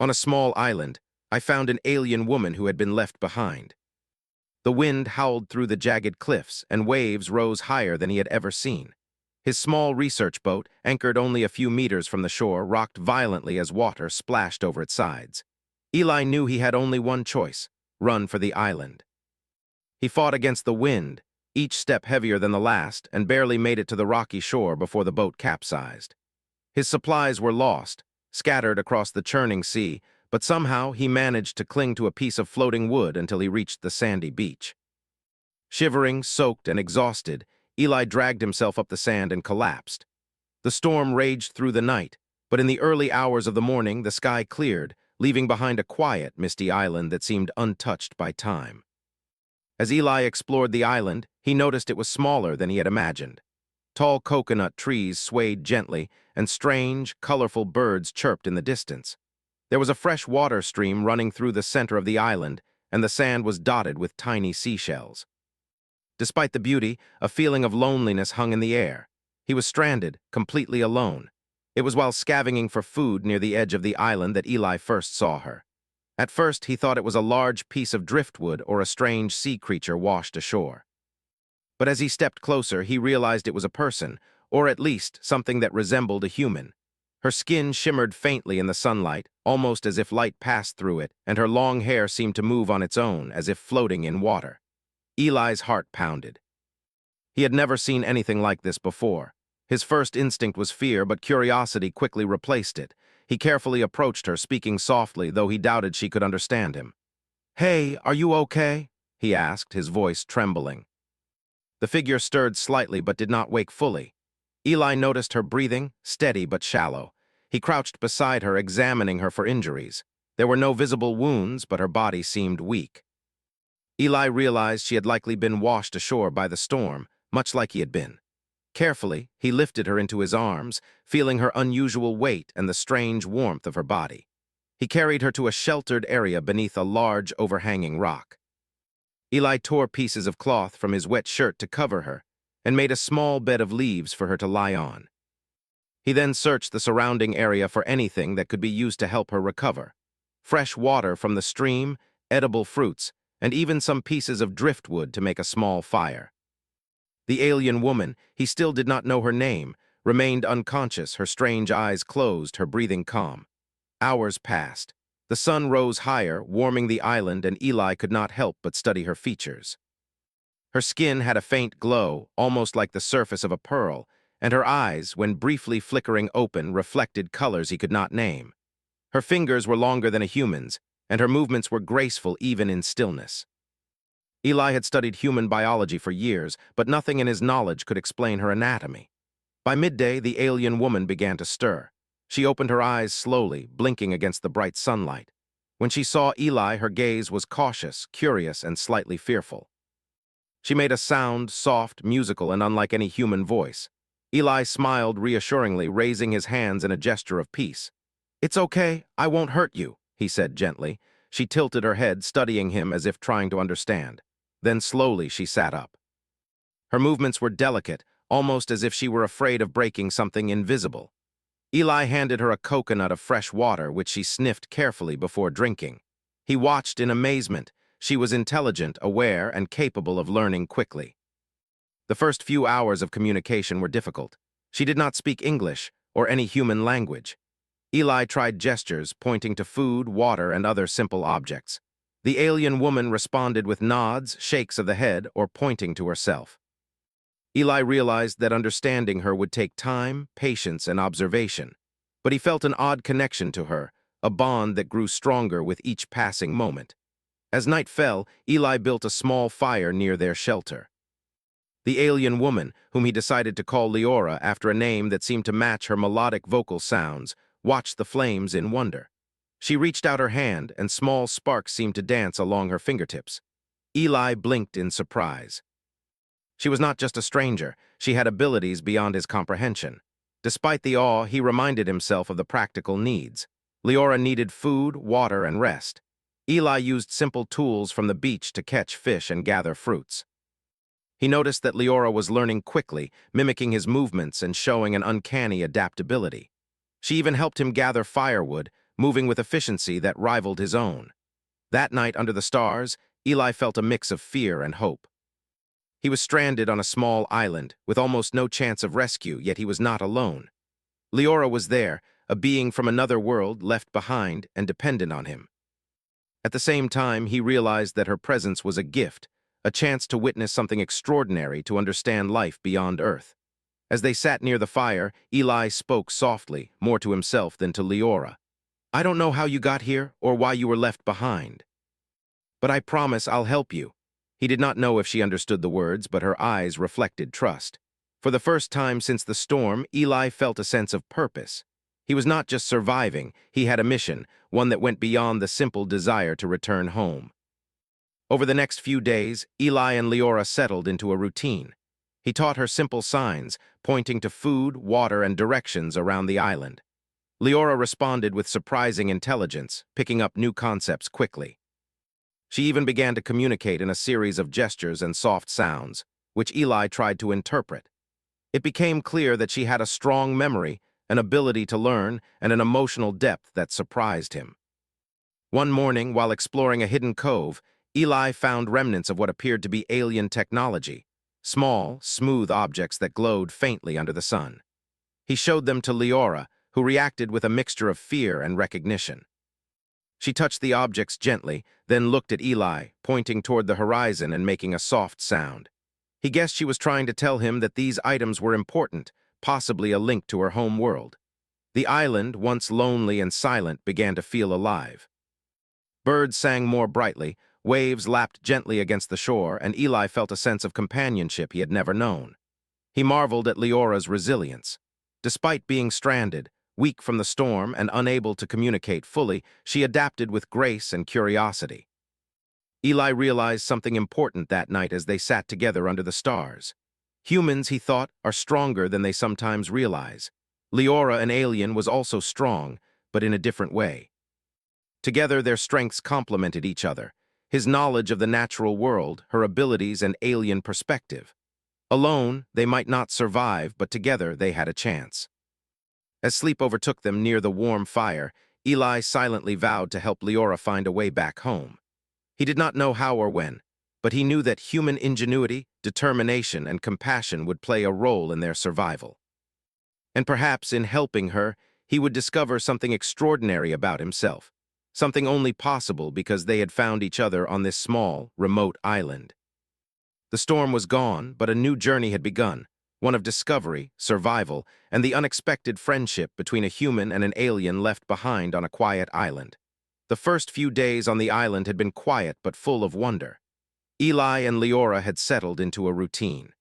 On a small island, I found an alien woman who had been left behind. The wind howled through the jagged cliffs, and waves rose higher than he had ever seen. His small research boat, anchored only a few meters from the shore, rocked violently as water splashed over its sides. Eli knew he had only one choice: run for the island. He fought against the wind, each step heavier than the last, and barely made it to the rocky shore before the boat capsized. His supplies were lost, scattered across the churning sea, but somehow he managed to cling to a piece of floating wood until he reached the sandy beach. Shivering, soaked, and exhausted, Eli dragged himself up the sand and collapsed. The storm raged through the night, but in the early hours of the morning the sky cleared, leaving behind a quiet, misty island that seemed untouched by time. As Eli explored the island, he noticed it was smaller than he had imagined. Tall coconut trees swayed gently, and strange, colorful birds chirped in the distance. There was a fresh water stream running through the center of the island, and the sand was dotted with tiny seashells. Despite the beauty, a feeling of loneliness hung in the air. He was stranded, completely alone. It was while scavenging for food near the edge of the island that Eli first saw her. At first, he thought it was a large piece of driftwood or a strange sea creature washed ashore. But as he stepped closer, he realized it was a person, or at least something that resembled a human. Her skin shimmered faintly in the sunlight, almost as if light passed through it, and her long hair seemed to move on its own, as if floating in water. Eli's heart pounded. He had never seen anything like this before. His first instinct was fear, but curiosity quickly replaced it. He carefully approached her, speaking softly, though he doubted she could understand him. "Hey, are you okay?" he asked, his voice trembling. The figure stirred slightly but did not wake fully. Eli noticed her breathing, steady but shallow. He crouched beside her, examining her for injuries. There were no visible wounds, but her body seemed weak. Eli realized she had likely been washed ashore by the storm, much like he had been. Carefully, he lifted her into his arms, feeling her unusual weight and the strange warmth of her body. He carried her to a sheltered area beneath a large, overhanging rock. Eli tore pieces of cloth from his wet shirt to cover her, and made a small bed of leaves for her to lie on. He then searched the surrounding area for anything that could be used to help her recover. Fresh water from the stream, edible fruits, and even some pieces of driftwood to make a small fire. The alien woman, he still did not know her name, remained unconscious, her strange eyes closed, her breathing calm. Hours passed. The sun rose higher, warming the island, and Eli could not help but study her features. Her skin had a faint glow, almost like the surface of a pearl, and her eyes, when briefly flickering open, reflected colors he could not name. Her fingers were longer than a human's, and her movements were graceful even in stillness. Eli had studied human biology for years, but nothing in his knowledge could explain her anatomy. By midday, the alien woman began to stir. She opened her eyes slowly, blinking against the bright sunlight. When she saw Eli, her gaze was cautious, curious, and slightly fearful. She made a sound, soft, musical, and unlike any human voice. Eli smiled reassuringly, raising his hands in a gesture of peace. "It's okay, I won't hurt you," he said gently. She tilted her head, studying him as if trying to understand. Then slowly she sat up. Her movements were delicate, almost as if she were afraid of breaking something invisible. Eli handed her a coconut of fresh water, which she sniffed carefully before drinking. He watched in amazement. She was intelligent, aware, and capable of learning quickly. The first few hours of communication were difficult. She did not speak English or any human language. Eli tried gestures, pointing to food, water, and other simple objects. The alien woman responded with nods, shakes of the head, or pointing to herself. Eli realized that understanding her would take time, patience, and observation, but he felt an odd connection to her, a bond that grew stronger with each passing moment. As night fell, Eli built a small fire near their shelter. The alien woman, whom he decided to call Leora after a name that seemed to match her melodic vocal sounds, watched the flames in wonder. She reached out her hand, and small sparks seemed to dance along her fingertips. Eli blinked in surprise. She was not just a stranger, she had abilities beyond his comprehension. Despite the awe, he reminded himself of the practical needs. Leora needed food, water, and rest. Eli used simple tools from the beach to catch fish and gather fruits. He noticed that Leora was learning quickly, mimicking his movements and showing an uncanny adaptability. She even helped him gather firewood, moving with efficiency that rivaled his own. That night under the stars, Eli felt a mix of fear and hope. He was stranded on a small island, with almost no chance of rescue, yet he was not alone. Leora was there, a being from another world left behind and dependent on him. At the same time, he realized that her presence was a gift, a chance to witness something extraordinary, to understand life beyond Earth. As they sat near the fire, Eli spoke softly, more to himself than to Leora. "I don't know how you got here or why you were left behind, but I promise I'll help you." He did not know if she understood the words, but her eyes reflected trust. For the first time since the storm, Eli felt a sense of purpose. He was not just surviving, he had a mission, one that went beyond the simple desire to return home. Over the next few days, Eli and Leora settled into a routine. He taught her simple signs, pointing to food, water, and directions around the island. Leora responded with surprising intelligence, picking up new concepts quickly. She even began to communicate in a series of gestures and soft sounds, which Eli tried to interpret. It became clear that she had a strong memory, an ability to learn, and an emotional depth that surprised him. One morning, while exploring a hidden cove, Eli found remnants of what appeared to be alien technology, small, smooth objects that glowed faintly under the sun. He showed them to Leora, who reacted with a mixture of fear and recognition. She touched the objects gently, then looked at Eli, pointing toward the horizon and making a soft sound. He guessed she was trying to tell him that these items were important, possibly a link to her home world. The island, once lonely and silent, began to feel alive. Birds sang more brightly, waves lapped gently against the shore, and Eli felt a sense of companionship he had never known. He marveled at Leora's resilience. Despite being stranded, weak from the storm and unable to communicate fully, she adapted with grace and curiosity. Eli realized something important that night as they sat together under the stars. Humans, he thought, are stronger than they sometimes realize. Leora, an alien, was also strong, but in a different way. Together, their strengths complemented each other. His knowledge of the natural world, her abilities, and alien perspective. Alone, they might not survive, but together they had a chance. As sleep overtook them near the warm fire, Eli silently vowed to help Leora find a way back home. He did not know how or when, but he knew that human ingenuity, determination, and compassion would play a role in their survival. And perhaps in helping her, he would discover something extraordinary about himself, something only possible because they had found each other on this small, remote island. The storm was gone, but a new journey had begun, one of discovery, survival, and the unexpected friendship between a human and an alien left behind on a quiet island. The first few days on the island had been quiet but full of wonder. Eli and Leora had settled into a routine.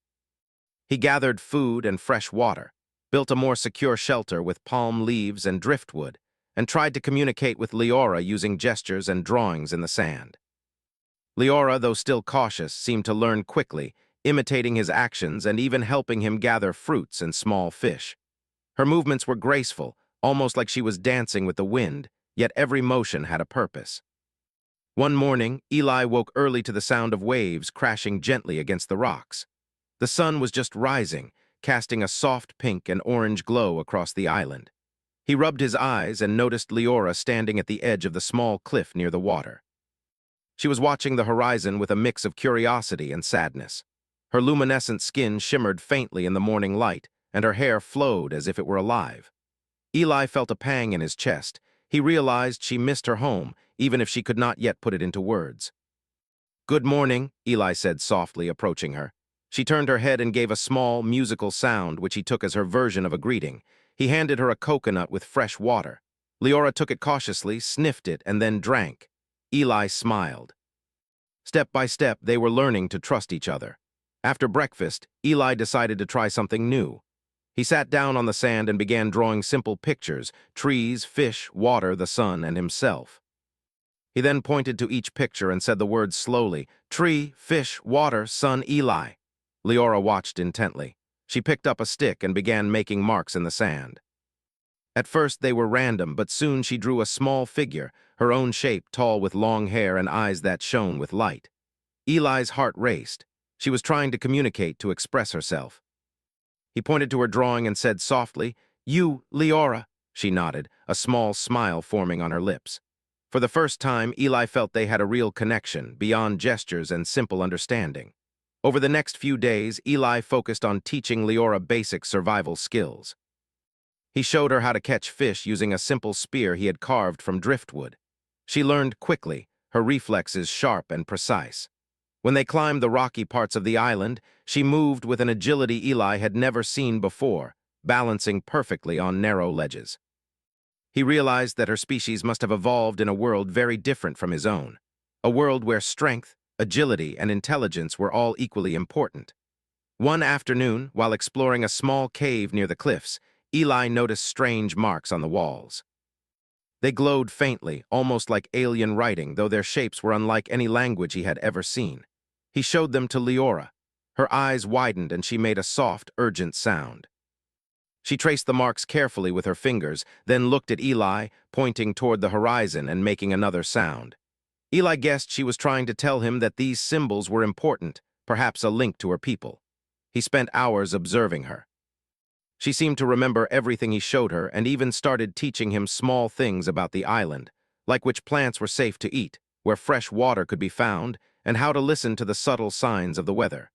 He gathered food and fresh water, built a more secure shelter with palm leaves and driftwood, and tried to communicate with Leora using gestures and drawings in the sand. Leora, though still cautious, seemed to learn quickly, imitating his actions and even helping him gather fruits and small fish. Her movements were graceful, almost like she was dancing with the wind, yet every motion had a purpose. One morning, Eli woke early to the sound of waves crashing gently against the rocks. The sun was just rising, casting a soft pink and orange glow across the island. He rubbed his eyes and noticed Leora standing at the edge of the small cliff near the water. She was watching the horizon with a mix of curiosity and sadness. Her luminescent skin shimmered faintly in the morning light, and her hair flowed as if it were alive. Eli felt a pang in his chest. He realized she missed her home, even if she could not yet put it into words. "Good morning," Eli said softly, approaching her. She turned her head and gave a small, musical sound, which he took as her version of a greeting. He handed her a coconut with fresh water. Leora took it cautiously, sniffed it, and then drank. Eli smiled. Step by step, they were learning to trust each other. After breakfast, Eli decided to try something new. He sat down on the sand and began drawing simple pictures: trees, fish, water, the sun, and himself. He then pointed to each picture and said the words slowly: tree, fish, water, sun, Eli. Leora watched intently. She picked up a stick and began making marks in the sand. At first they were random, but soon she drew a small figure, her own shape, tall with long hair and eyes that shone with light. Eli's heart raced. She was trying to communicate, to express herself. He pointed to her drawing and said softly, "You, Leora." she nodded, a small smile forming on her lips. For the first time, Eli felt they had a real connection, beyond gestures and simple understanding. Over the next few days, Eli focused on teaching Leora basic survival skills. He showed her how to catch fish using a simple spear he had carved from driftwood. She learned quickly, her reflexes sharp and precise. When they climbed the rocky parts of the island, she moved with an agility Eli had never seen before, balancing perfectly on narrow ledges. He realized that her species must have evolved in a world very different from his own, a world where strength, agility, and intelligence were all equally important. One afternoon, while exploring a small cave near the cliffs, Eli noticed strange marks on the walls. They glowed faintly, almost like alien writing, though their shapes were unlike any language he had ever seen. He showed them to Leora. Her eyes widened and she made a soft, urgent sound. She traced the marks carefully with her fingers, then looked at Eli, pointing toward the horizon and making another sound. Eli guessed she was trying to tell him that these symbols were important, perhaps a link to her people. He spent hours observing her. She seemed to remember everything he showed her and even started teaching him small things about the island, like which plants were safe to eat, where fresh water could be found, and how to listen to the subtle signs of the weather.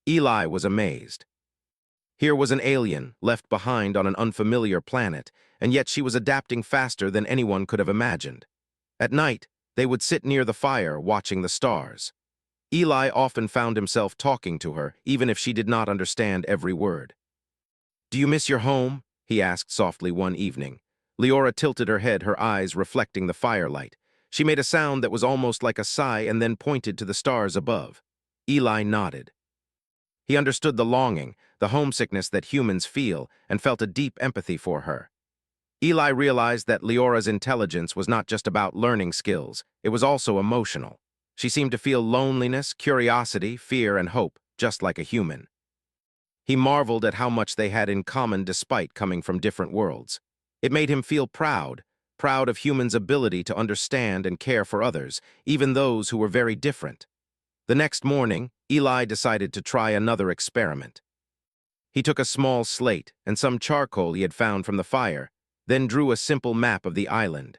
Eli was amazed. Here was an alien, left behind on an unfamiliar planet, and yet she was adapting faster than anyone could have imagined. At night, they would sit near the fire, watching the stars. Eli often found himself talking to her, even if she did not understand every word. "Do you miss your home?" he asked softly one evening. Leora tilted her head, her eyes reflecting the firelight. She made a sound that was almost like a sigh and then pointed to the stars above. Eli nodded. He understood the longing, the homesickness that humans feel, and felt a deep empathy for her. Eli realized that Leora's intelligence was not just about learning skills, it was also emotional. She seemed to feel loneliness, curiosity, fear, and hope, just like a human. He marveled at how much they had in common despite coming from different worlds. It made him feel proud of humans' ability to understand and care for others, even those who were very different. The next morning, Eli decided to try another experiment. He took a small slate and some charcoal he had found from the fire, then drew a simple map of the island.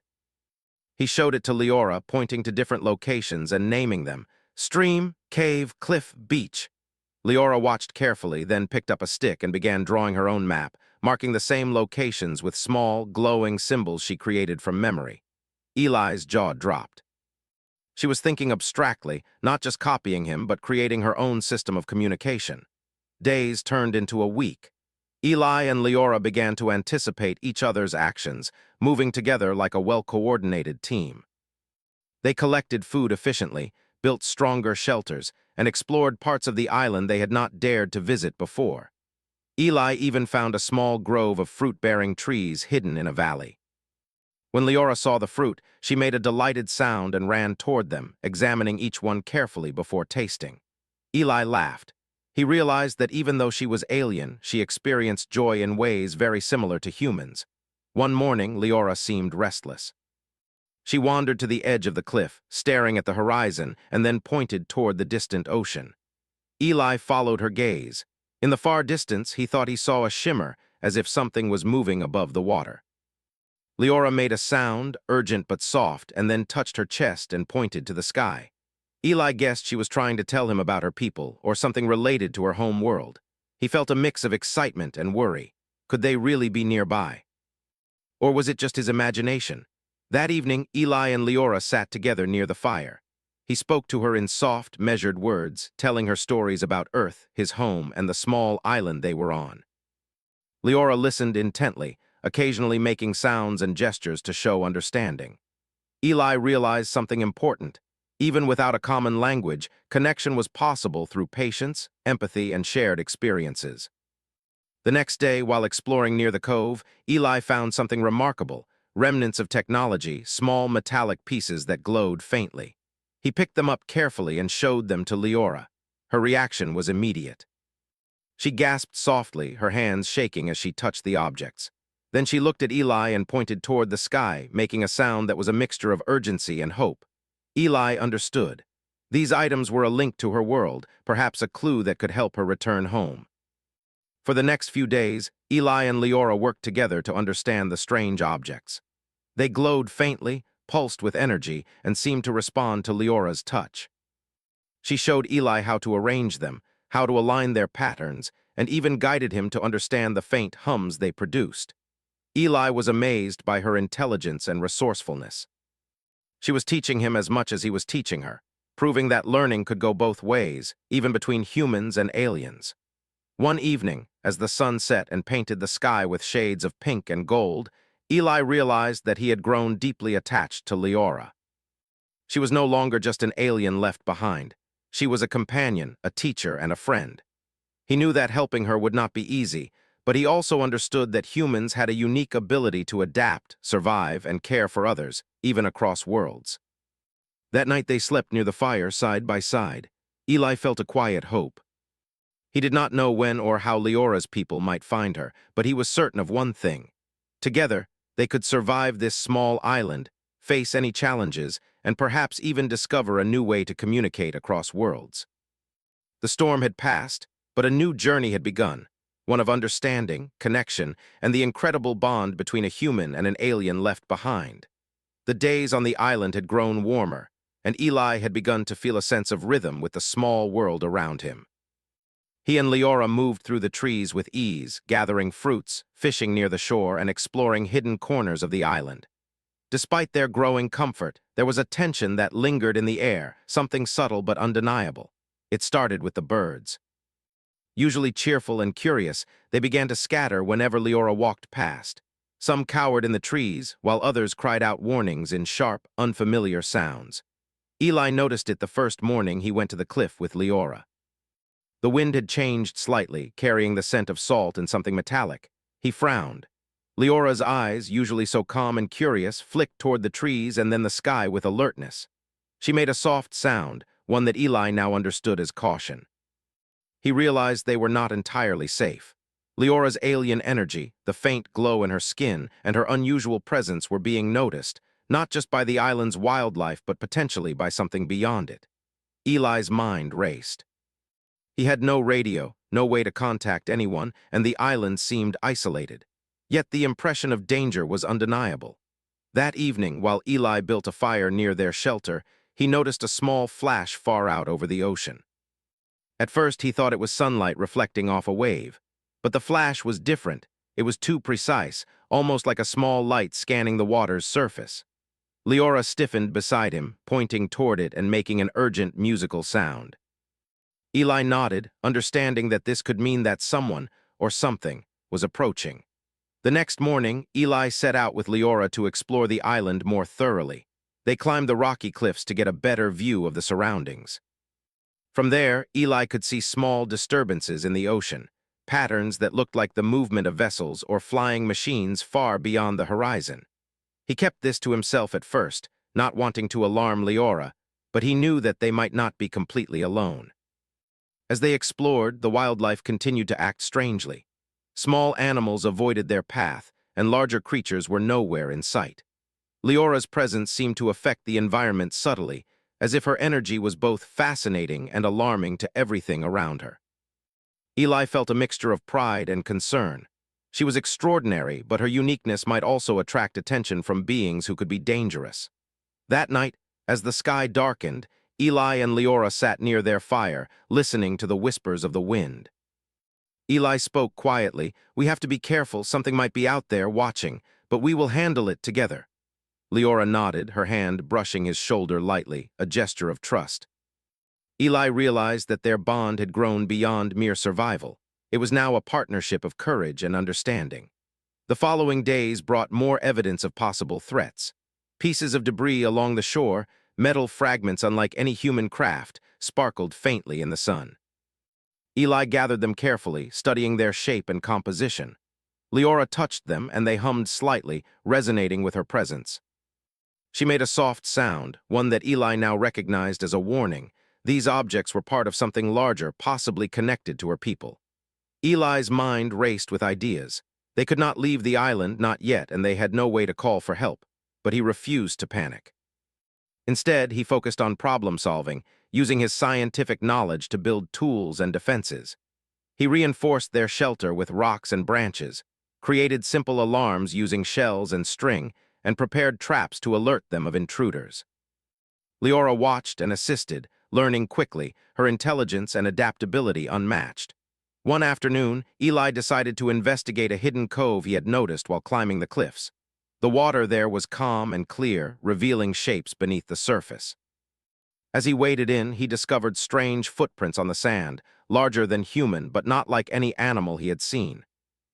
He showed it to Leora, pointing to different locations and naming them: stream, cave, cliff, beach. Leora watched carefully, then picked up a stick and began drawing her own map, marking the same locations with small, glowing symbols she created from memory. Eli's jaw dropped. She was thinking abstractly, not just copying him, but creating her own system of communication. Days turned into a week. Eli and Leora began to anticipate each other's actions, moving together like a well-coordinated team. They collected food efficiently, built stronger shelters, and explored parts of the island they had not dared to visit before. Eli even found a small grove of fruit-bearing trees hidden in a valley. When Leora saw the fruit, she made a delighted sound and ran toward them, examining each one carefully before tasting. Eli laughed. He realized that even though she was alien, she experienced joy in ways very similar to humans. One morning, Leora seemed restless. She wandered to the edge of the cliff, staring at the horizon, and then pointed toward the distant ocean. Eli followed her gaze. In the far distance, he thought he saw a shimmer, as if something was moving above the water. Leora made a sound, urgent but soft, and then touched her chest and pointed to the sky. Eli guessed she was trying to tell him about her people, or something related to her home world. He felt a mix of excitement and worry. Could they really be nearby? Or was it just his imagination? That evening, Eli and Leora sat together near the fire. He spoke to her in soft, measured words, telling her stories about Earth, his home, and the small island they were on. Leora listened intently, occasionally making sounds and gestures to show understanding. Eli realized something important. Even without a common language, connection was possible through patience, empathy, and shared experiences. The next day, while exploring near the cove, Eli found something remarkable: remnants of technology, small metallic pieces that glowed faintly. He picked them up carefully and showed them to Leora. Her reaction was immediate. She gasped softly, her hands shaking as she touched the objects. Then she looked at Eli and pointed toward the sky, making a sound that was a mixture of urgency and hope. Eli understood. These items were a link to her world, perhaps a clue that could help her return home. For the next few days, Eli and Leora worked together to understand the strange objects. They glowed faintly, pulsed with energy, and seemed to respond to Leora's touch. She showed Eli how to arrange them, how to align their patterns, and even guided him to understand the faint hums they produced. Eli was amazed by her intelligence and resourcefulness. She was teaching him as much as he was teaching her, proving that learning could go both ways, even between humans and aliens. One evening, as the sun set and painted the sky with shades of pink and gold, Eli realized that he had grown deeply attached to Leora. She was no longer just an alien left behind. She was a companion, a teacher, and a friend. He knew that helping her would not be easy, but he also understood that humans had a unique ability to adapt, survive, and care for others, even across worlds. That night they slept near the fire side by side. Eli felt a quiet hope. He did not know when or how Leora's people might find her, but he was certain of one thing. Together, they could survive this small island, face any challenges, and perhaps even discover a new way to communicate across worlds. The storm had passed, but a new journey had begun, one of understanding, connection, and the incredible bond between a human and an alien left behind. The days on the island had grown warmer, and Eli had begun to feel a sense of rhythm with the small world around him. He and Leora moved through the trees with ease, gathering fruits, fishing near the shore, and exploring hidden corners of the island. Despite their growing comfort, there was a tension that lingered in the air, something subtle but undeniable. It started with the birds. Usually cheerful and curious, they began to scatter whenever Leora walked past. Some cowered in the trees, while others cried out warnings in sharp, unfamiliar sounds. Eli noticed it the first morning he went to the cliff with Leora. The wind had changed slightly, carrying the scent of salt and something metallic. He frowned. Leora's eyes, usually so calm and curious, flicked toward the trees and then the sky with alertness. She made a soft sound, one that Eli now understood as caution. He realized they were not entirely safe. Leora's alien energy, the faint glow in her skin, and her unusual presence were being noticed, not just by the island's wildlife but potentially by something beyond it. Eli's mind raced. He had no radio, no way to contact anyone, and the island seemed isolated. Yet the impression of danger was undeniable. That evening, while Eli built a fire near their shelter, he noticed a small flash far out over the ocean. At first, he thought it was sunlight reflecting off a wave. But the flash was different. It was too precise, almost like a small light scanning the water's surface. Leora stiffened beside him, pointing toward it and making an urgent musical sound. Eli nodded, understanding that this could mean that someone, or something, was approaching. The next morning, Eli set out with Leora to explore the island more thoroughly. They climbed the rocky cliffs to get a better view of the surroundings. From there, Eli could see small disturbances in the ocean, patterns that looked like the movement of vessels or flying machines far beyond the horizon. He kept this to himself at first, not wanting to alarm Leora, but he knew that they might not be completely alone. As they explored, the wildlife continued to act strangely. Small animals avoided their path, and larger creatures were nowhere in sight. Leora's presence seemed to affect the environment subtly, as if her energy was both fascinating and alarming to everything around her. Eli felt a mixture of pride and concern. She was extraordinary, but her uniqueness might also attract attention from beings who could be dangerous. That night, as the sky darkened, Eli and Leora sat near their fire, listening to the whispers of the wind. Eli spoke quietly. "We have to be careful, something might be out there watching, but we will handle it together." Leora nodded, her hand brushing his shoulder lightly, a gesture of trust. Eli realized that their bond had grown beyond mere survival. It was now a partnership of courage and understanding. The following days brought more evidence of possible threats. Pieces of debris along the shore, metal fragments unlike any human craft, sparkled faintly in the sun. Eli gathered them carefully, studying their shape and composition. Leora touched them, and they hummed slightly, resonating with her presence. She made a soft sound, one that Eli now recognized as a warning. These objects were part of something larger, possibly connected to her people. Eli's mind raced with ideas. They could not leave the island, not yet, and they had no way to call for help. But he refused to panic. Instead, he focused on problem-solving, using his scientific knowledge to build tools and defenses. He reinforced their shelter with rocks and branches, created simple alarms using shells and string, and prepared traps to alert them of intruders. Leora watched and assisted, learning quickly, her intelligence and adaptability unmatched. One afternoon, Eli decided to investigate a hidden cove he had noticed while climbing the cliffs. The water there was calm and clear, revealing shapes beneath the surface. As he waded in, he discovered strange footprints on the sand, larger than human but not like any animal he had seen.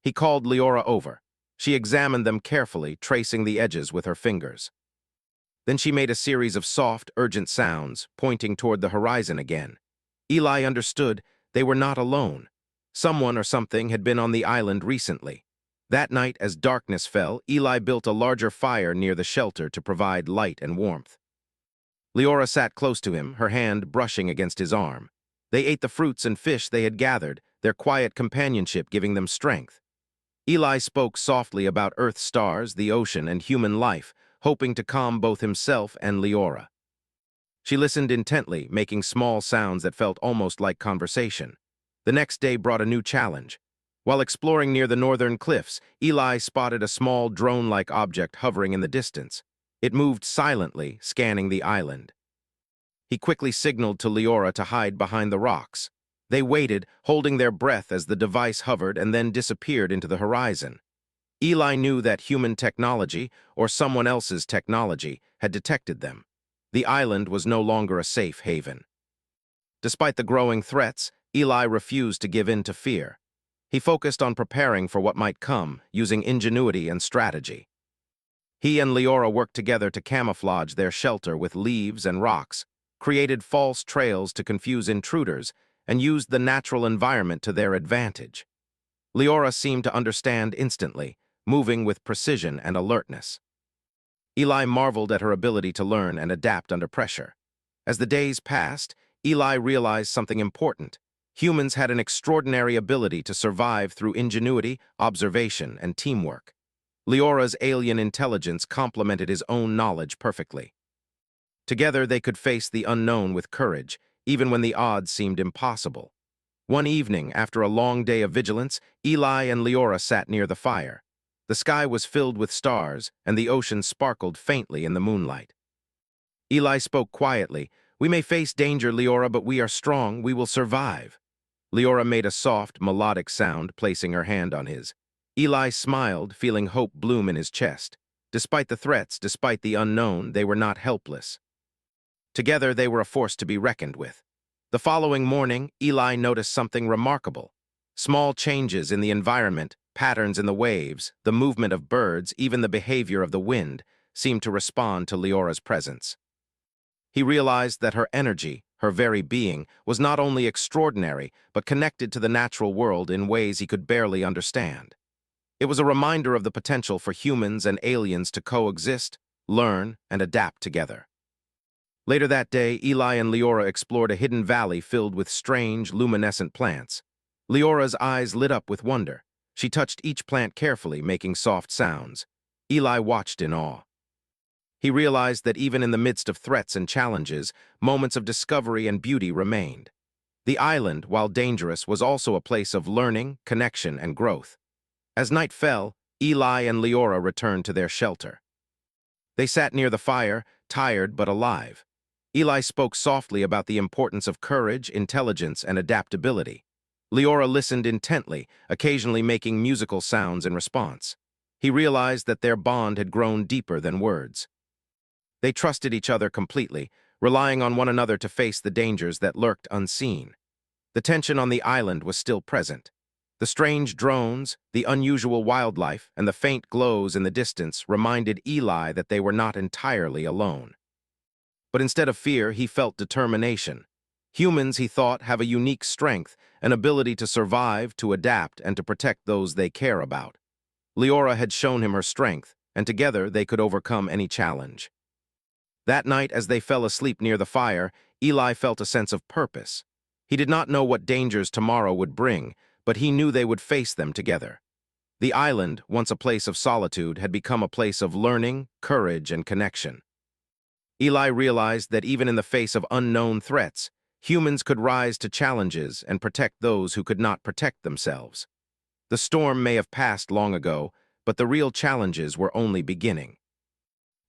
He called Leora over. She examined them carefully, tracing the edges with her fingers. Then she made a series of soft, urgent sounds, pointing toward the horizon again. Eli understood they were not alone. Someone or something had been on the island recently. That night, as darkness fell, Eli built a larger fire near the shelter to provide light and warmth. Leora sat close to him, her hand brushing against his arm. They ate the fruits and fish they had gathered, their quiet companionship giving them strength. Eli spoke softly about Earth's stars, the ocean, and human life, hoping to calm both himself and Leora. She listened intently, making small sounds that felt almost like conversation. The next day brought a new challenge. While exploring near the northern cliffs, Eli spotted a small drone-like object hovering in the distance. It moved silently, scanning the island. He quickly signaled to Leora to hide behind the rocks. They waited, holding their breath as the device hovered and then disappeared into the horizon. Eli knew that human technology, or someone else's technology, had detected them. The island was no longer a safe haven. Despite the growing threats, Eli refused to give in to fear. He focused on preparing for what might come, using ingenuity and strategy. He and Leora worked together to camouflage their shelter with leaves and rocks, created false trails to confuse intruders, and used the natural environment to their advantage. Leora seemed to understand instantly, moving with precision and alertness. Eli marveled at her ability to learn and adapt under pressure. As the days passed, Eli realized something important. Humans had an extraordinary ability to survive through ingenuity, observation, and teamwork. Leora's alien intelligence complemented his own knowledge perfectly. Together they could face the unknown with courage, even when the odds seemed impossible. One evening, after a long day of vigilance, Eli and Leora sat near the fire. The sky was filled with stars, and the ocean sparkled faintly in the moonlight. Eli spoke quietly. "We may face danger, Leora, but we are strong. We will survive." Leora made a soft, melodic sound, placing her hand on his. Eli smiled, feeling hope bloom in his chest. Despite the threats, despite the unknown, they were not helpless. Together, they were a force to be reckoned with. The following morning, Eli noticed something remarkable. Small changes in the environment, patterns in the waves, the movement of birds, even the behavior of the wind, seemed to respond to Leora's presence. He realized that her energy, her very being, was not only extraordinary, but connected to the natural world in ways he could barely understand. It was a reminder of the potential for humans and aliens to coexist, learn, and adapt together. Later that day, Eli and Leora explored a hidden valley filled with strange, luminescent plants. Leora's eyes lit up with wonder. She touched each plant carefully, making soft sounds. Eli watched in awe. He realized that even in the midst of threats and challenges, moments of discovery and beauty remained. The island, while dangerous, was also a place of learning, connection, and growth. As night fell, Eli and Leora returned to their shelter. They sat near the fire, tired but alive. Eli spoke softly about the importance of courage, intelligence, and adaptability. Leora listened intently, occasionally making musical sounds in response. He realized that their bond had grown deeper than words. They trusted each other completely, relying on one another to face the dangers that lurked unseen. The tension on the island was still present. The strange drones, the unusual wildlife, and the faint glows in the distance reminded Eli that they were not entirely alone. But instead of fear, he felt determination. Humans, he thought, have a unique strength, an ability to survive, to adapt, and to protect those they care about. Leora had shown him her strength, and together they could overcome any challenge. That night, as they fell asleep near the fire, Eli felt a sense of purpose. He did not know what dangers tomorrow would bring, but he knew they would face them together. The island, once a place of solitude, had become a place of learning, courage, and connection. Eli realized that even in the face of unknown threats, humans could rise to challenges and protect those who could not protect themselves. The storm may have passed long ago, but the real challenges were only beginning.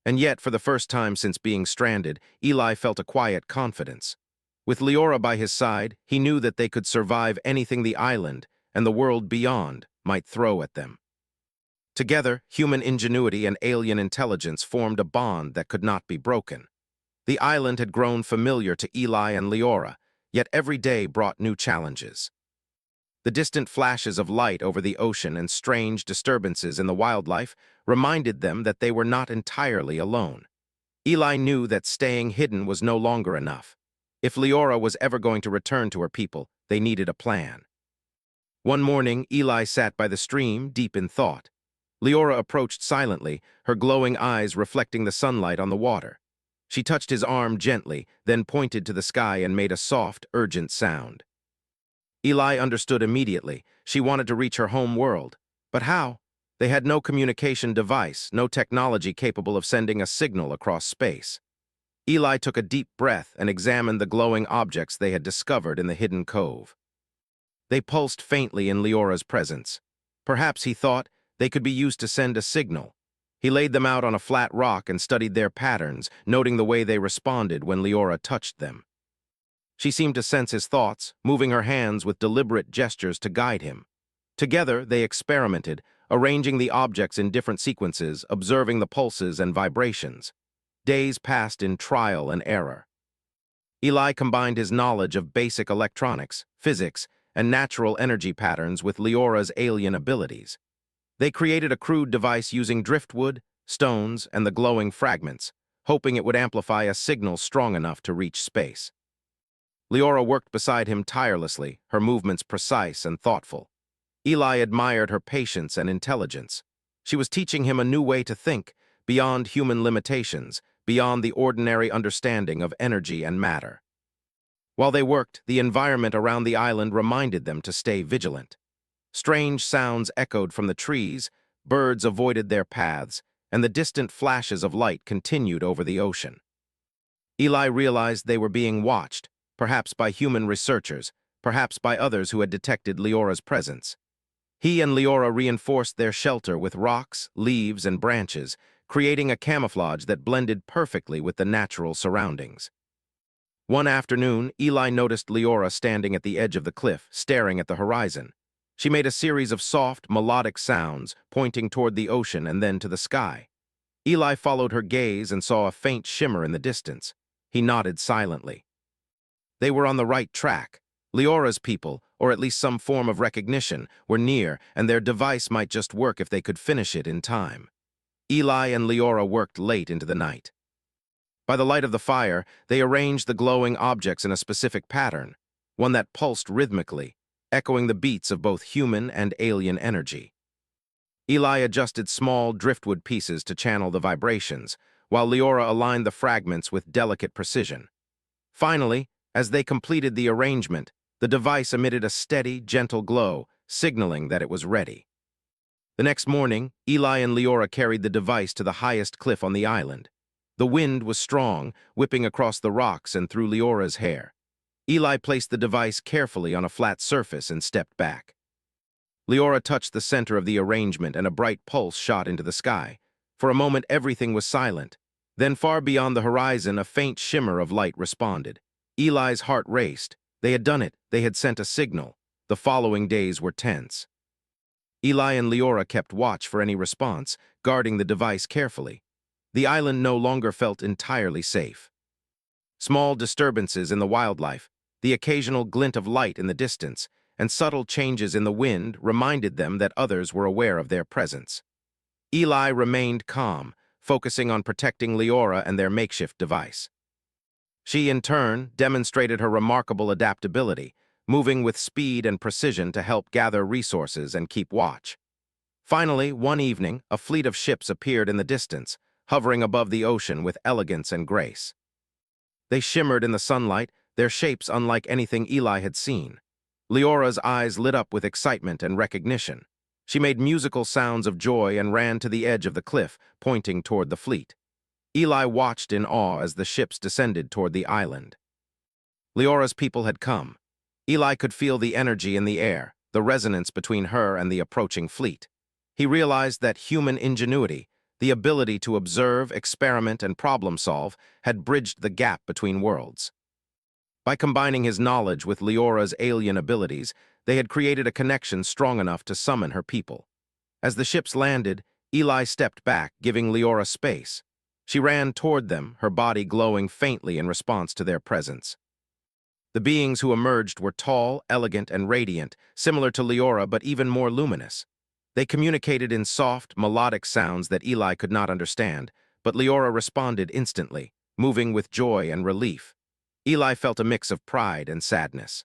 And yet, for the first time since being stranded, Eli felt a quiet confidence. With Leora by his side, he knew that they could survive anything the island and the world beyond might throw at them. Together, human ingenuity and alien intelligence formed a bond that could not be broken. The island had grown familiar to Eli and Leora, yet every day brought new challenges. The distant flashes of light over the ocean and strange disturbances in the wildlife reminded them that they were not entirely alone. Eli knew that staying hidden was no longer enough. If Leora was ever going to return to her people, they needed a plan. One morning, Eli sat by the stream, deep in thought. Leora approached silently, her glowing eyes reflecting the sunlight on the water. She touched his arm gently, then pointed to the sky and made a soft, urgent sound. Eli understood immediately. She wanted to reach her home world. But how? They had no communication device, no technology capable of sending a signal across space. Eli took a deep breath and examined the glowing objects they had discovered in the hidden cove. They pulsed faintly in Leora's presence. Perhaps, he thought, they could be used to send a signal. He laid them out on a flat rock and studied their patterns, noting the way they responded when Leora touched them. She seemed to sense his thoughts, moving her hands with deliberate gestures to guide him. Together, they experimented, arranging the objects in different sequences, observing the pulses and vibrations. Days passed in trial and error. Eli combined his knowledge of basic electronics, physics, and natural energy patterns with Leora's alien abilities. They created a crude device using driftwood, stones, and the glowing fragments, hoping it would amplify a signal strong enough to reach space. Leora worked beside him tirelessly, her movements precise and thoughtful. Eli admired her patience and intelligence. She was teaching him a new way to think, beyond human limitations, beyond the ordinary understanding of energy and matter. While they worked, the environment around the island reminded them to stay vigilant. Strange sounds echoed from the trees, birds avoided their paths, and the distant flashes of light continued over the ocean. Eli realized they were being watched, perhaps by human researchers, perhaps by others who had detected Leora's presence. He and Leora reinforced their shelter with rocks, leaves, and branches, creating a camouflage that blended perfectly with the natural surroundings. One afternoon, Eli noticed Leora standing at the edge of the cliff, staring at the horizon. She made a series of soft, melodic sounds, pointing toward the ocean and then to the sky. Eli followed her gaze and saw a faint shimmer in the distance. He nodded silently. They were on the right track. Leora's people, or at least some form of recognition, were near, and their device might just work if they could finish it in time. Eli and Leora worked late into the night. By the light of the fire, they arranged the glowing objects in a specific pattern, one that pulsed rhythmically, echoing the beats of both human and alien energy. Eli adjusted small driftwood pieces to channel the vibrations, while Leora aligned the fragments with delicate precision. Finally, as they completed the arrangement, the device emitted a steady, gentle glow, signaling that it was ready. The next morning, Eli and Leora carried the device to the highest cliff on the island. The wind was strong, whipping across the rocks and through Leora's hair. Eli placed the device carefully on a flat surface and stepped back. Leora touched the center of the arrangement and a bright pulse shot into the sky. For a moment, everything was silent. Then, far beyond the horizon, a faint shimmer of light responded. Eli's heart raced. They had done it. They had sent a signal. The following days were tense. Eli and Leora kept watch for any response, guarding the device carefully. The island no longer felt entirely safe. Small disturbances in the wildlife, the occasional glint of light in the distance, and subtle changes in the wind reminded them that others were aware of their presence. Eli remained calm, focusing on protecting Leora and their makeshift device. She, in turn, demonstrated her remarkable adaptability, moving with speed and precision to help gather resources and keep watch. Finally, one evening, a fleet of ships appeared in the distance, hovering above the ocean with elegance and grace. They shimmered in the sunlight, their shapes unlike anything Eli had seen. Leora's eyes lit up with excitement and recognition. She made musical sounds of joy and ran to the edge of the cliff, pointing toward the fleet. Eli watched in awe as the ships descended toward the island. Leora's people had come. Eli could feel the energy in the air, the resonance between her and the approaching fleet. He realized that human ingenuity, the ability to observe, experiment, and problem-solve, had bridged the gap between worlds. By combining his knowledge with Leora's alien abilities, they had created a connection strong enough to summon her people. As the ships landed, Eli stepped back, giving Leora space. She ran toward them, her body glowing faintly in response to their presence. The beings who emerged were tall, elegant, and radiant, similar to Leora but even more luminous. They communicated in soft, melodic sounds that Eli could not understand, but Leora responded instantly, moving with joy and relief. Eli felt a mix of pride and sadness.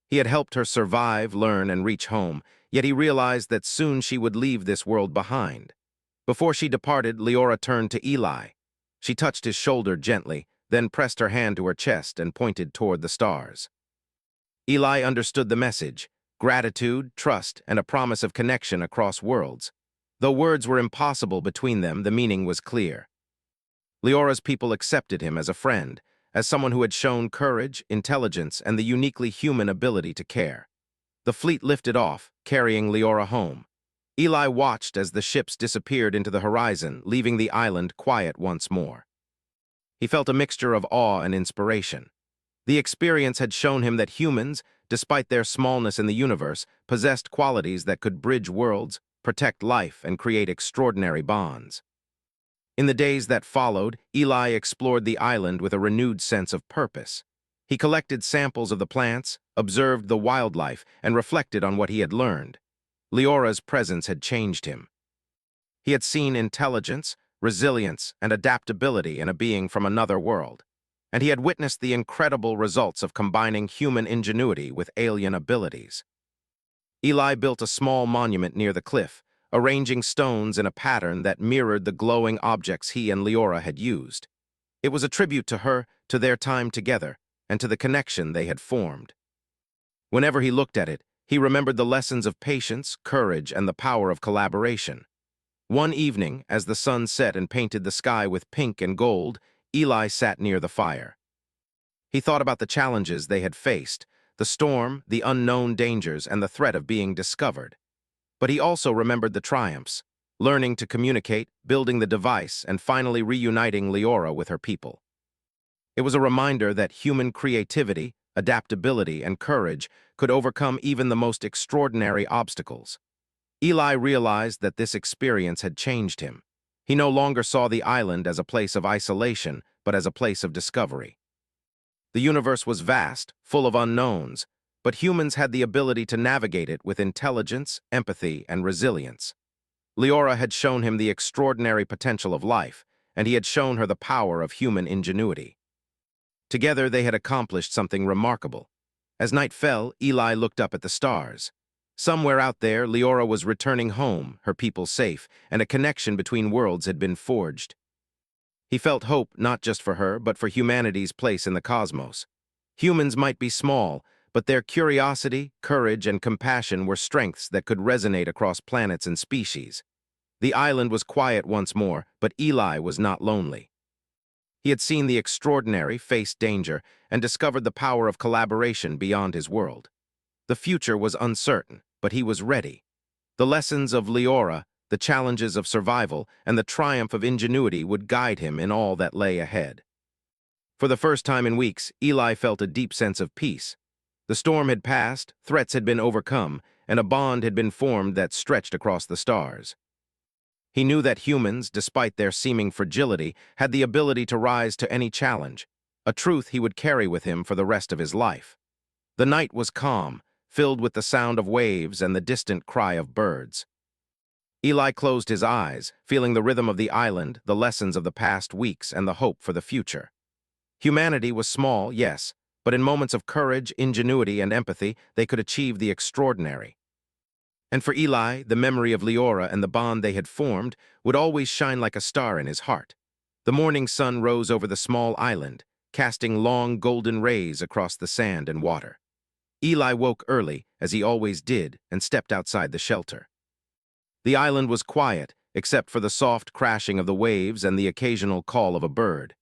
He had helped her survive, learn, and reach home, yet he realized that soon she would leave this world behind. Before she departed, Leora turned to Eli. She touched his shoulder gently, then pressed her hand to her chest and pointed toward the stars. Eli understood the message: gratitude, trust, and a promise of connection across worlds. Though words were impossible between them, the meaning was clear. Leora's people accepted him as a friend, as someone who had shown courage, intelligence, and the uniquely human ability to care. The fleet lifted off, carrying Leora home. Eli watched as the ships disappeared into the horizon, leaving the island quiet once more. He felt a mixture of awe and inspiration. The experience had shown him that humans, despite their smallness in the universe, possessed qualities that could bridge worlds, protect life, and create extraordinary bonds. In the days that followed, Eli explored the island with a renewed sense of purpose. He collected samples of the plants, observed the wildlife, and reflected on what he had learned. Leora's presence had changed him. He had seen intelligence, resilience, and adaptability in a being from another world, and he had witnessed the incredible results of combining human ingenuity with alien abilities. Eli built a small monument near the cliff, arranging stones in a pattern that mirrored the glowing objects he and Leora had used. It was a tribute to her, to their time together, and to the connection they had formed. Whenever he looked at it, he remembered the lessons of patience, courage, and the power of collaboration. One evening, as the sun set and painted the sky with pink and gold, Eli sat near the fire. He thought about the challenges they had faced, the storm, the unknown dangers, and the threat of being discovered. But he also remembered the triumphs: learning to communicate, building the device, and finally reuniting Leora with her people. It was a reminder that human creativity, adaptability, and courage could overcome even the most extraordinary obstacles. Eli realized that this experience had changed him. He no longer saw the island as a place of isolation, but as a place of discovery. The universe was vast, full of unknowns, but humans had the ability to navigate it with intelligence, empathy, and resilience. Leora had shown him the extraordinary potential of life, and he had shown her the power of human ingenuity. Together they had accomplished something remarkable. As night fell, Eli looked up at the stars. Somewhere out there, Leora was returning home, her people safe, and a connection between worlds had been forged. He felt hope not just for her, but for humanity's place in the cosmos. Humans might be small, but their curiosity, courage, and compassion were strengths that could resonate across planets and species. The island was quiet once more, but Eli was not lonely. He had seen the extraordinary, faced danger, and discovered the power of collaboration beyond his world. The future was uncertain, but he was ready. The lessons of Leora, the challenges of survival, and the triumph of ingenuity would guide him in all that lay ahead. For the first time in weeks, Eli felt a deep sense of peace. The storm had passed, threats had been overcome, and a bond had been formed that stretched across the stars. He knew that humans, despite their seeming fragility, had the ability to rise to any challenge, a truth he would carry with him for the rest of his life. The night was calm, filled with the sound of waves and the distant cry of birds. Eli closed his eyes, feeling the rhythm of the island, the lessons of the past weeks, and the hope for the future. Humanity was small, yes, but in moments of courage, ingenuity, and empathy, they could achieve the extraordinary. And for Eli, the memory of Leora and the bond they had formed would always shine like a star in his heart. The morning sun rose over the small island, casting long golden rays across the sand and water. Eli woke early, as he always did, and stepped outside the shelter. The island was quiet, except for the soft crashing of the waves and the occasional call of a bird.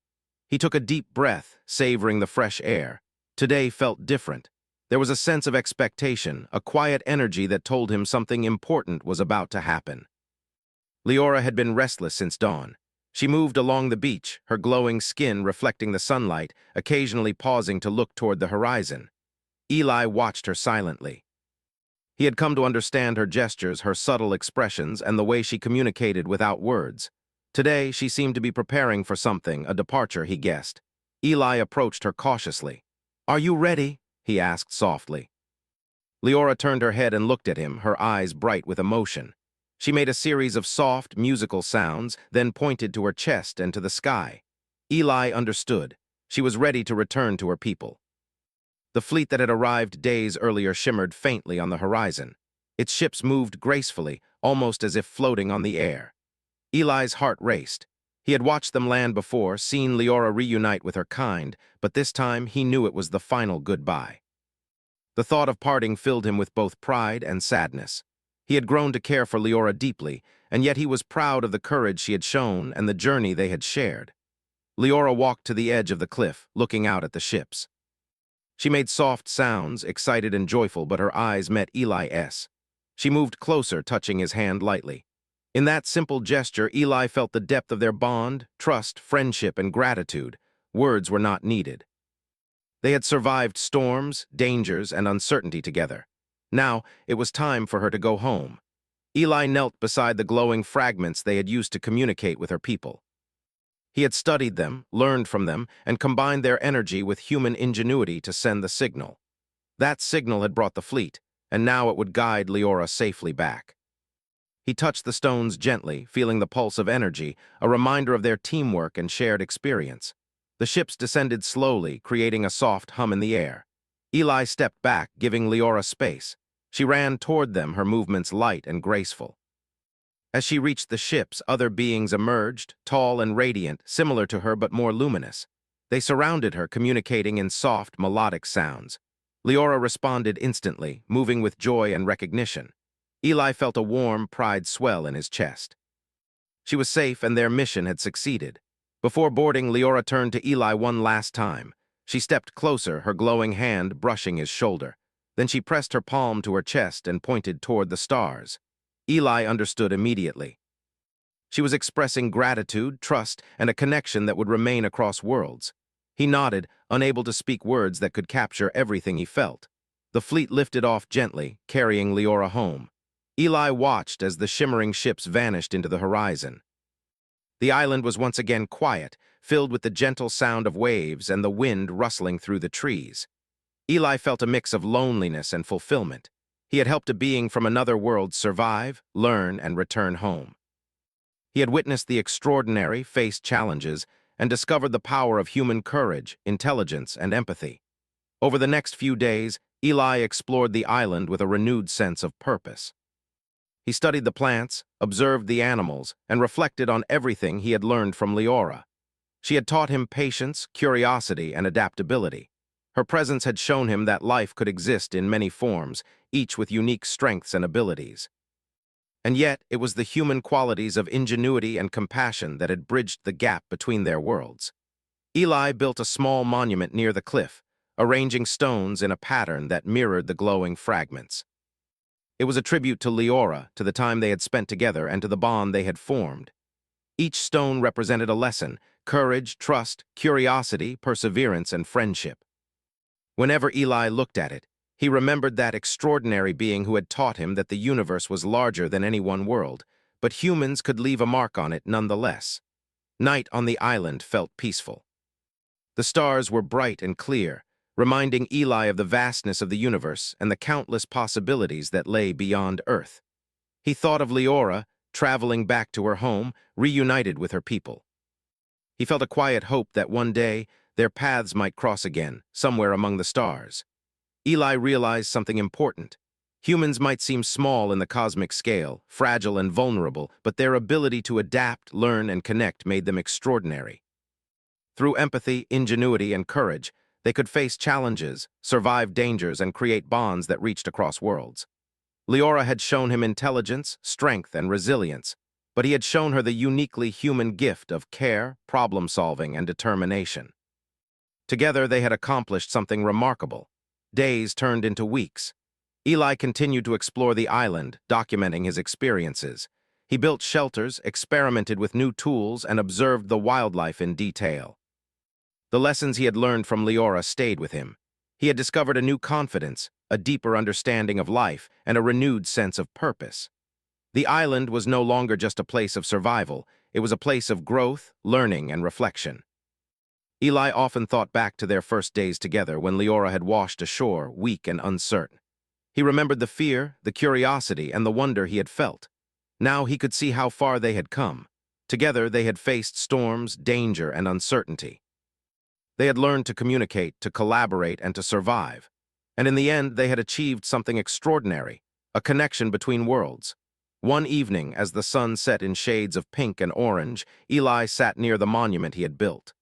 He took a deep breath, savoring the fresh air. Today felt different. There was a sense of expectation, a quiet energy that told him something important was about to happen. Leora had been restless since dawn. She moved along the beach, her glowing skin reflecting the sunlight, occasionally pausing to look toward the horizon. Eli watched her silently. He had come to understand her gestures, her subtle expressions, and the way she communicated without words. Today, she seemed to be preparing for something, a departure, he guessed. Eli approached her cautiously. "Are you ready?" he asked softly. Leora turned her head and looked at him, her eyes bright with emotion. She made a series of soft, musical sounds, then pointed to her chest and to the sky. Eli understood. She was ready to return to her people. The fleet that had arrived days earlier shimmered faintly on the horizon. Its ships moved gracefully, almost as if floating on the air. Eli's heart raced. He had watched them land before, seen Leora reunite with her kind, but this time he knew it was the final goodbye. The thought of parting filled him with both pride and sadness. He had grown to care for Leora deeply, and yet he was proud of the courage she had shown and the journey they had shared. Leora walked to the edge of the cliff, looking out at the ships. She made soft sounds, excited and joyful, but her eyes met Eli's. She moved closer, touching his hand lightly. In that simple gesture, Eli felt the depth of their bond, trust, friendship, and gratitude. Words were not needed. They had survived storms, dangers, and uncertainty together. Now, it was time for her to go home. Eli knelt beside the glowing fragments they had used to communicate with her people. He had studied them, learned from them, and combined their energy with human ingenuity to send the signal. That signal had brought the fleet, and now it would guide Leora safely back. He touched the stones gently, feeling the pulse of energy, a reminder of their teamwork and shared experience. The ships descended slowly, creating a soft hum in the air. Eli stepped back, giving Leora space. She ran toward them, her movements light and graceful. As she reached the ships, other beings emerged, tall and radiant, similar to her but more luminous. They surrounded her, communicating in soft, melodic sounds. Leora responded instantly, moving with joy and recognition. Eli felt a warm pride swell in his chest. She was safe and their mission had succeeded. Before boarding, Leora turned to Eli one last time. She stepped closer, her glowing hand brushing his shoulder. Then she pressed her palm to her chest and pointed toward the stars. Eli understood immediately. She was expressing gratitude, trust, and a connection that would remain across worlds. He nodded, unable to speak words that could capture everything he felt. The fleet lifted off gently, carrying Leora home. Eli watched as the shimmering ships vanished into the horizon. The island was once again quiet, filled with the gentle sound of waves and the wind rustling through the trees. Eli felt a mix of loneliness and fulfillment. He had helped a being from another world survive, learn, and return home. He had witnessed the extraordinary, faced challenges, and discovered the power of human courage, intelligence, and empathy. Over the next few days, Eli explored the island with a renewed sense of purpose. He studied the plants, observed the animals, and reflected on everything he had learned from Leora. She had taught him patience, curiosity, and adaptability. Her presence had shown him that life could exist in many forms, each with unique strengths and abilities. And yet, it was the human qualities of ingenuity and compassion that had bridged the gap between their worlds. Eli built a small monument near the cliff, arranging stones in a pattern that mirrored the glowing fragments. It was a tribute to Leora, to the time they had spent together, and to the bond they had formed. Each stone represented a lesson: courage, trust, curiosity, perseverance, and friendship. Whenever Eli looked at it, he remembered that extraordinary being who had taught him that the universe was larger than any one world, but humans could leave a mark on it nonetheless. Night on the island felt peaceful. The stars were bright and clear, reminding Eli of the vastness of the universe and the countless possibilities that lay beyond Earth. He thought of Leora, traveling back to her home, reunited with her people. He felt a quiet hope that one day their paths might cross again, somewhere among the stars. Eli realized something important. Humans might seem small in the cosmic scale, fragile and vulnerable, but their ability to adapt, learn, and connect made them extraordinary. Through empathy, ingenuity, and courage, they could face challenges, survive dangers, and create bonds that reached across worlds. Leora had shown him intelligence, strength, and resilience, but he had shown her the uniquely human gift of care, problem-solving, and determination. Together, they had accomplished something remarkable. Days turned into weeks. Eli continued to explore the island, documenting his experiences. He built shelters, experimented with new tools, and observed the wildlife in detail. The lessons he had learned from Leora stayed with him. He had discovered a new confidence, a deeper understanding of life, and a renewed sense of purpose. The island was no longer just a place of survival, it was a place of growth, learning, and reflection. Eli often thought back to their first days together when Leora had washed ashore, weak and uncertain. He remembered the fear, the curiosity, and the wonder he had felt. Now he could see how far they had come. Together they had faced storms, danger, and uncertainty. They had learned to communicate, to collaborate, and to survive. And in the end, they had achieved something extraordinary, a connection between worlds. One evening, as the sun set in shades of pink and orange, Eli sat near the monument he had built.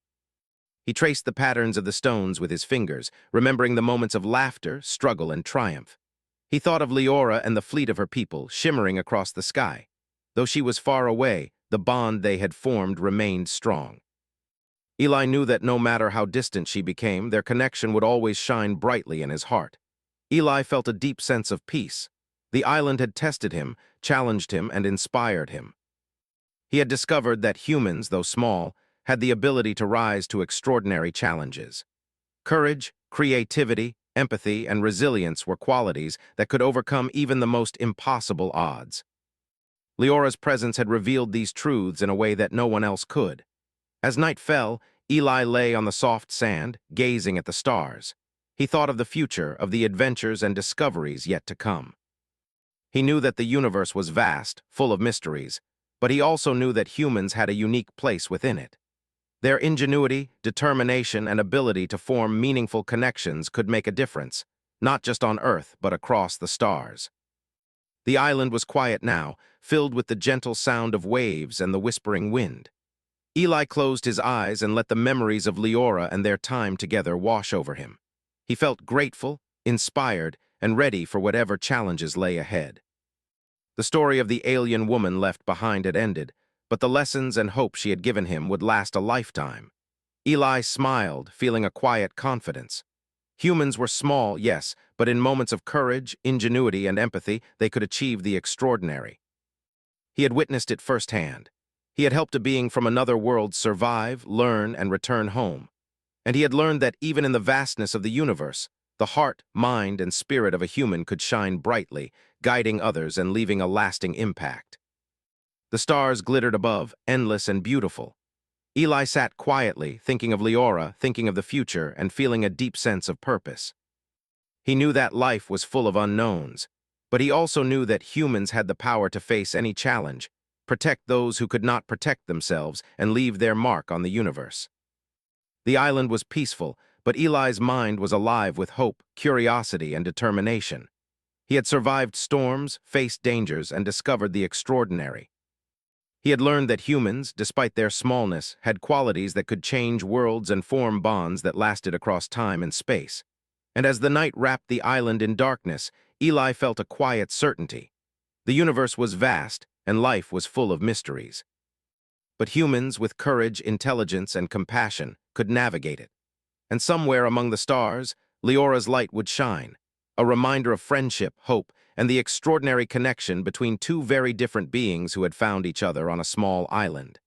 He traced the patterns of the stones with his fingers, remembering the moments of laughter, struggle, and triumph. He thought of Leora and the fleet of her people shimmering across the sky. Though she was far away, the bond they had formed remained strong. Eli knew that no matter how distant she became, their connection would always shine brightly in his heart. Eli felt a deep sense of peace. The island had tested him, challenged him, and inspired him. He had discovered that humans, though small, had the ability to rise to extraordinary challenges. Courage, creativity, empathy, and resilience were qualities that could overcome even the most impossible odds. Leora's presence had revealed these truths in a way that no one else could. As night fell, Eli lay on the soft sand, gazing at the stars. He thought of the future, of the adventures and discoveries yet to come. He knew that the universe was vast, full of mysteries, but he also knew that humans had a unique place within it. Their ingenuity, determination, and ability to form meaningful connections could make a difference, not just on Earth, but across the stars. The island was quiet now, filled with the gentle sound of waves and the whispering wind. Eli closed his eyes and let the memories of Leora and their time together wash over him. He felt grateful, inspired, and ready for whatever challenges lay ahead. The story of the alien woman left behind had ended, but the lessons and hope she had given him would last a lifetime. Eli smiled, feeling a quiet confidence. Humans were small, yes, but in moments of courage, ingenuity, and empathy, they could achieve the extraordinary. He had witnessed it firsthand. He had helped a being from another world survive, learn, and return home. And he had learned that even in the vastness of the universe, the heart, mind, and spirit of a human could shine brightly, guiding others and leaving a lasting impact. The stars glittered above, endless and beautiful. Eli sat quietly, thinking of Leora, thinking of the future, and feeling a deep sense of purpose. He knew that life was full of unknowns, but he also knew that humans had the power to face any challenge, protect those who could not protect themselves, and leave their mark on the universe. The island was peaceful, but Eli's mind was alive with hope, curiosity, and determination. He had survived storms, faced dangers, and discovered the extraordinary. He had learned that humans, despite their smallness, had qualities that could change worlds and form bonds that lasted across time and space. And as the night wrapped the island in darkness, Eli felt a quiet certainty. The universe was vast, and life was full of mysteries. But humans, with courage, intelligence, and compassion, could navigate it. And somewhere among the stars, Leora's light would shine, a reminder of friendship, hope, and the extraordinary connection between two very different beings who had found each other on a small island.